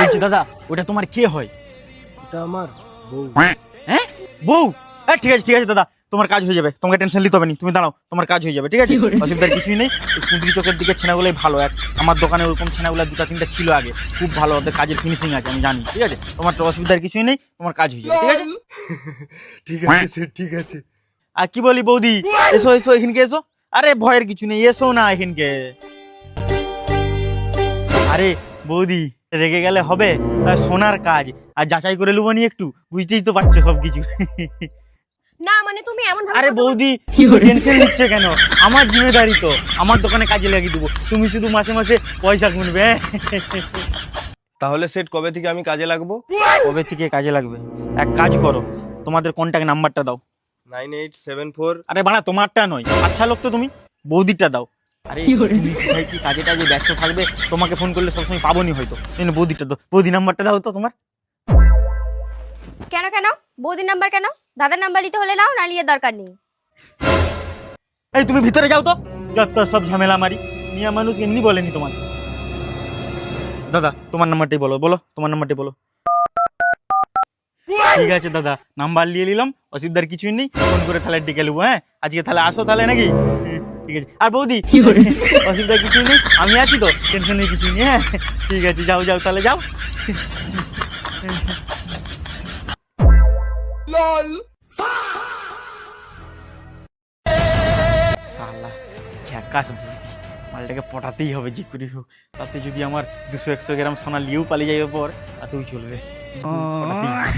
বলছি দাদা, ওটা তোমার কে হয়? এটা আমার বউ। হ্যাঁ, বউ? ঠিক আছে ঠিক আছে দাদা, তোমার কাজ হয়ে যাবে, তোমাকে টেনশন নিতে হবে না, তুমি দাঁড়াও, তোমার কাজ হয়ে যাবে, ঠিক আছে? অসুবিধার কিছুই নেই। কুঁদরি চোখের দিকে ছেনাগুলোই ভালো। আমার দোকানে ওরকম ছেনাগুলো 2-3টা ছিল আগে, খুব ভালো, ওদের কাজের ফিনিশিং আছে, আমি জানি, ঠিক আছে? তোমার তো অসুবিধার কিছুই নেই, তোমার কাজ হয়ে যাবে, ঠিক আছে? ঠিক আছে স্যার, ঠিক আছে। আর কি বলি বৌদি, এসো এসো এখানকে এসো। আরে ভয়ের কিছু নেই, এসো না এখানকে। আরে বৌদি, রেগে গেলে হবে? সোনার কাজ, আর যাচাই করে নেবো নি একটু, বুঝতেই তো পারছো সবকিছু। না মানে তুমি এমন ভাবে আরে বৌদি, টেনশন নিচ্ছে কেন? আমার জিম্মেদারি তো, আমার দোকানে কাজে লাগিয়ে দেবো, তুমি শুধু মাসে মাসে পয়সা গুনবে। তাহলে সেট কবে থেকে আমি কাজে লাগবো? কবে থেকে কাজে লাগবে? এক কাজ করো, তোমাদের কন্ট্যাক্ট নাম্বারটা দাও। 9874। আরে বাড়া, তোমারটা নয়, আচ্ছা লোক তো তুমি, বৌদিটা দাও। আরে তুমি কোথায় কি কাজে টাজে ব্যস্ত থাকবে, তোমাকে ফোন করলে সবসময় পাবোনি হয়তো, এই নাও বৌদিটা দাও, বৌদি নাম্বারটা দাও তো তোমার। কেন কেন বৌদির নাম্বার কেন? দাদার নাম্বার নিতে হলে নাও, না নিয়ে দরকার নেই। এই তুমি ভিতরে যাও তো, যত সব ঝামেলা মারি, মিয়া মানুষ এমনি বলেনি তোমার। দাদা তোমার নাম্বারটাই বলো, বলো তোমার নাম্বারটাই বলো। ঠিক আছে দাদা, নাম্বার নিয়ে নিলাম, অসুবিধার কিছুই নেই, ফোন করে তাহলে ডেকে নেবো। হ্যাঁ, আজকে তাহলে আসো তাহলে নাকি? ঠিক আছে। আর বৌদি, অসুবিধা কিছুই নেই, আমি আছি তো, টেনশনের কিছুই নেই। হ্যাঁ ঠিক আছে, যাও যাও তাহলে যাও। শালা ঝ্যাকাস বুদ্ধি, মালটাকে পটাতেই হবে যে করে হোক, তাতে যদি আমার 200-100 গ্রাম সোনা নিয়েও পালিয়ে যাবে পর, তাতেও চলবে, কিন্তু পটাতেই হবে।